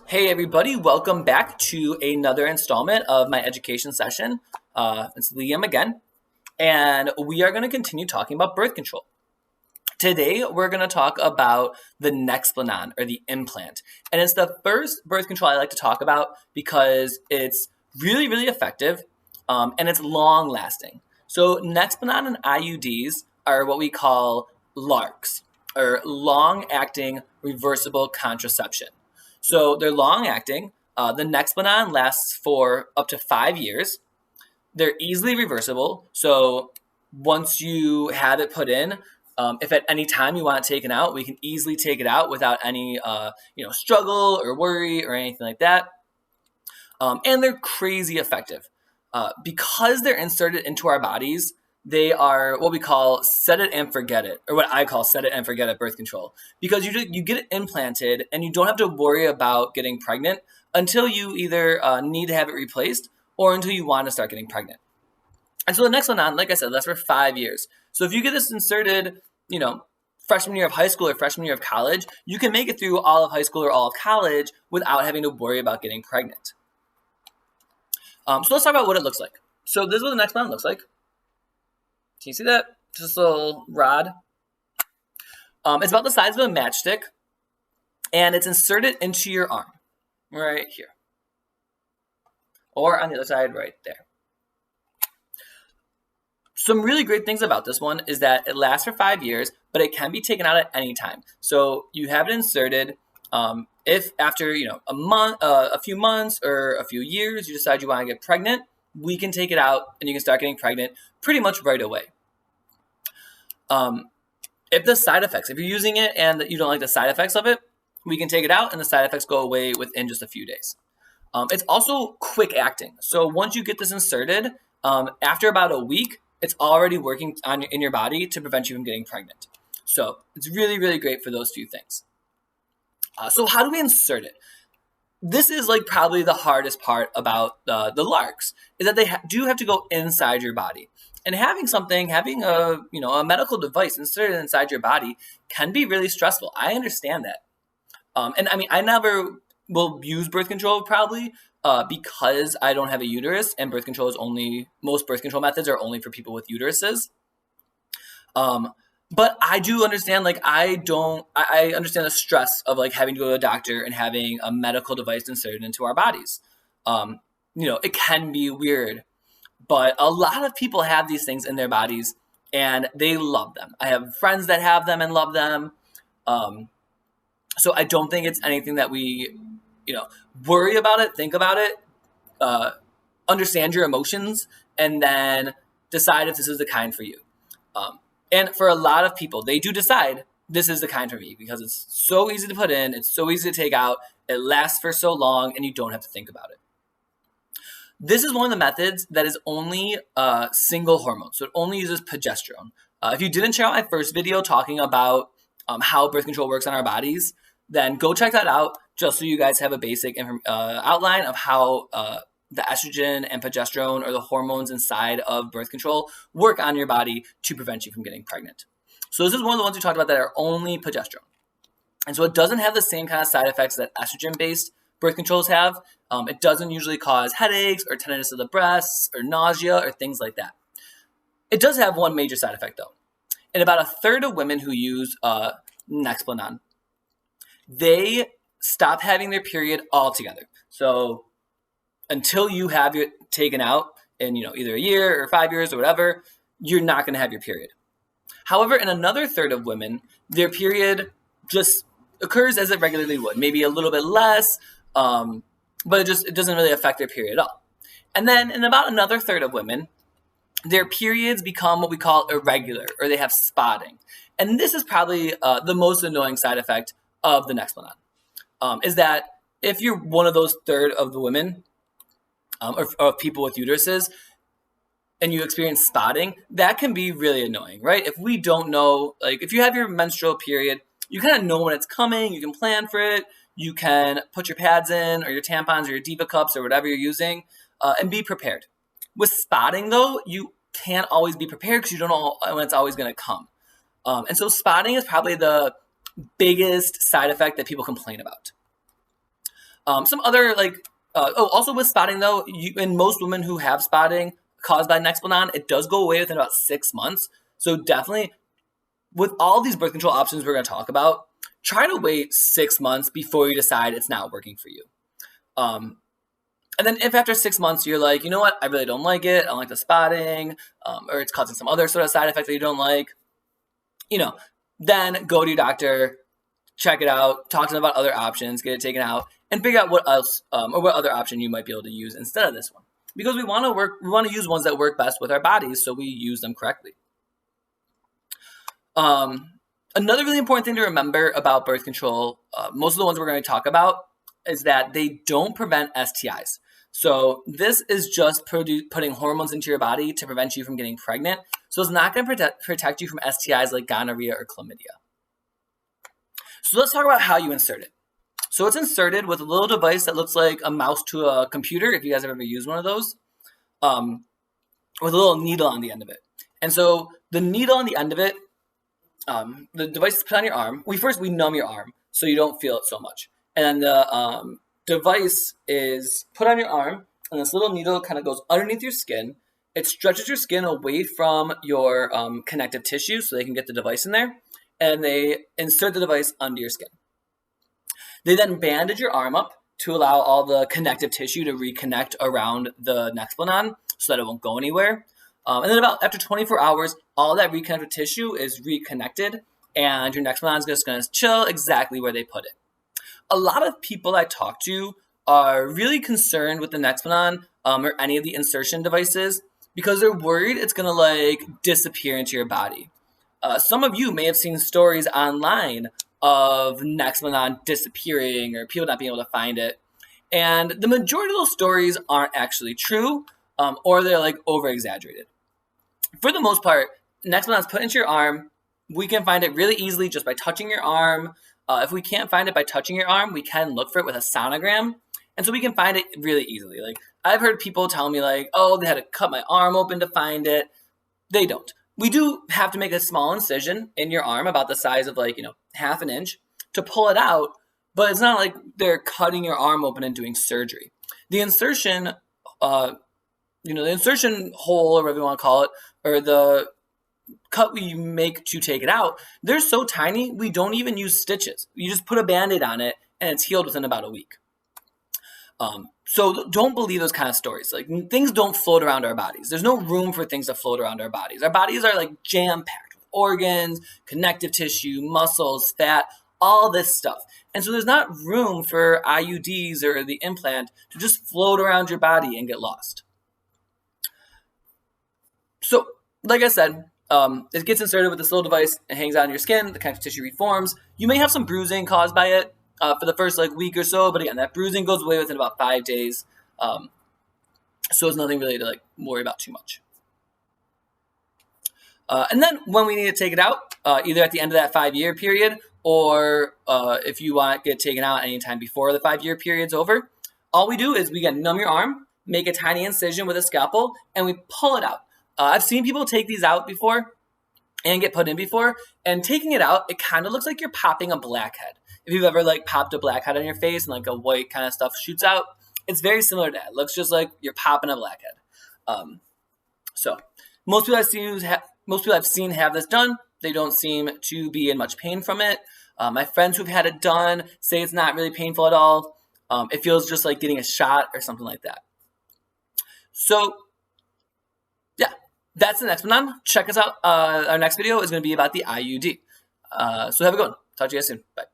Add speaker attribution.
Speaker 1: Hey everybody, welcome back to another installment of my education session. It's Liam again, and we are going to continue talking about birth control. Today, we're going to talk about the Nexplanon, or the implant. And it's the first birth control I like to talk about because it's really, really effective, and it's long-lasting. So Nexplanon and Iuds are what we call LARCs, or long-acting reversible contraception. So they're long-acting. The Nexplanon lasts for up to 5 years. They're easily reversible. So once you have it put in, if at any time you want it taken out, we can easily take it out without any struggle or worry or anything like that. And they're crazy effective. Because they're inserted into our bodies, they are what we call set it and forget it, or what I call set it and forget it birth control. Because you get it implanted and you don't have to worry about getting pregnant until you either need to have it replaced or until you want to start getting pregnant. And so the next one on, like I said, lasts for 5 years. So if you get this inserted, freshman year of high school or freshman year of college, you can make it through all of high school or all of college without having to worry about getting pregnant. So let's talk about what it looks like. So this is what the Nexplanon looks like. Can you see that? Just a little rod. It's about the size of a matchstick, and it's inserted into your arm, right here. Or on the other side, right there. Some really great things about this one is that it lasts for 5 years, but it can be taken out at any time. So you have it inserted. If after a few months or a few years you decide you want to get pregnant, we can take it out and you can start getting pregnant pretty much right away. If you're using it and you don't like the side effects of it, we can take it out and the side effects go away within just a few days. It's also quick acting. So once you get this inserted, after about a week, it's already working in your body to prevent you from getting pregnant. So it's really, really great for those two things. So how do we insert it? This is probably the hardest part about the LARCs, is that they do have to go inside your body. And having a medical device inserted inside your body can be really stressful. I understand that. I never will use birth control probably because I don't have a uterus, and most birth control methods are only for people with uteruses. But I do understand, I understand the stress of having to go to a doctor and having a medical device inserted into our bodies. It can be weird, but a lot of people have these things in their bodies and they love them. I have friends that have them and love them. So I don't think it's anything that we, worry about it, think about it, understand your emotions, and then decide if this is the kind for you. And for a lot of people, they do decide this is the kind for me because it's so easy to put in, it's so easy to take out, it lasts for so long, and you don't have to think about it. This is one of the methods that is only single hormone, so it only uses progesterone. If you didn't check out my first video talking about how birth control works on our bodies, then go check that out just so you guys have a basic outline of how the estrogen and progesterone, or the hormones inside of birth control, work on your body to prevent you from getting pregnant. So this is one of the ones we talked about that are only progesterone. And so it doesn't have the same kind of side effects that estrogen-based birth controls have. It doesn't usually cause headaches or tenderness of the breasts or nausea or things like that. It does have one major side effect though. In about a third of women who use Nexplanon, they stop having their period altogether. So until you have it taken out in either a year or 5 years or whatever, you're not going to have your period. However, in another third of women, their period just occurs as it regularly would, maybe a little bit less, but it doesn't really affect their period at all. And then in about another third of women, their periods become what we call irregular, or they have spotting. And this is probably the most annoying side effect of the Nexplanon, is that if you're one of those third of the women, or people with uteruses, and you experience spotting, that can be really annoying, right? If we don't know, if you have your menstrual period, you kind of know when it's coming, you can plan for it, you can put your pads in, or your tampons, or your Diva cups, or whatever you're using, and be prepared. With spotting, though, you can't always be prepared because you don't know when it's always going to come. And so spotting is probably the biggest side effect that people complain about. Some other also with spotting though, in most women who have spotting caused by Nexplanon, it does go away within about 6 months. So definitely, with all these birth control options we're going to talk about, try to wait 6 months before you decide it's not working for you. And then if after 6 months you're like, you know what, I really don't like it, I don't like the spotting, or it's causing some other sort of side effect that you don't like, then go to your doctor, check it out, talk to them about other options, get it taken out, and figure out what else or what other option you might be able to use instead of this one. Because we want to use ones that work best with our bodies, so we use them correctly. Another really important thing to remember about birth control, most of the ones we're going to talk about, is that they don't prevent STIs. So this is just putting hormones into your body to prevent you from getting pregnant. So it's not going to protect you from STIs like gonorrhea or chlamydia. So let's talk about how you insert it. So it's inserted with a little device that looks like a mouse to a computer, if you guys have ever used one of those, with a little needle on the end of it. And so the needle on the end of it, the device is put on your arm. We numb your arm so you don't feel it so much. And then the device is put on your arm, and this little needle kind of goes underneath your skin. It stretches your skin away from your connective tissue so they can get the device in there, and they insert the device under your skin. They then bandage your arm up to allow all the connective tissue to reconnect around the Nexplanon so that it won't go anywhere. And then after 24 hours, all that reconnected tissue is reconnected, and your Nexplanon is just going to chill exactly where they put it. A lot of people I talk to are really concerned with the Nexplanon or any of the insertion devices because they're worried it's going to disappear into your body. Some of you may have seen stories online of Nexplanon disappearing or people not being able to find it. And the majority of those stories aren't actually true, or they're over-exaggerated. For the most part, Nexplanon is put into your arm. We can find it really easily just by touching your arm. If we can't find it by touching your arm, we can look for it with a sonogram. And so we can find it really easily. I've heard people tell me they had to cut my arm open to find it. They don't. We do have to make a small incision in your arm about the size of half an inch to pull it out, but it's not like they're cutting your arm open and doing surgery. The insertion, the insertion hole, or whatever you want to call it, or the cut we make to take it out, they're so tiny, we don't even use stitches. You just put a Band-Aid on it, and it's healed within about a week. So don't believe those kind of stories. Things don't float around our bodies. There's no room for things to float around our bodies. Our bodies are jam-packed with organs, connective tissue, muscles, fat, all this stuff. And so there's not room for IUDs or the implant to just float around your body and get lost. So, like I said, it gets inserted with this little device. It hangs out on your skin. The connective tissue reforms. You may have some bruising caused by it for the first week or so, but again, that bruising goes away within about 5 days. So it's nothing really to worry about too much. And then when we need to take it out, either at the end of that 5-year period, or if you want to get it taken out anytime before the 5-year period's over, all we do is we numb your arm, make a tiny incision with a scalpel, and we pull it out. I've seen people take these out before and get put in before, and taking it out, it kind of looks like you're popping a blackhead. If you've ever popped a blackhead on your face and a white kind of stuff shoots out, it's very similar to that. It looks just like you're popping a blackhead. So most people I've seen have this done. They don't seem to be in much pain from it. My friends who've had it done say it's not really painful at all. It feels just like getting a shot or something like that. So yeah, that's the next one. Check us out. Our next video is going to be about the IUD. So have a good one. Talk to you guys soon. Bye.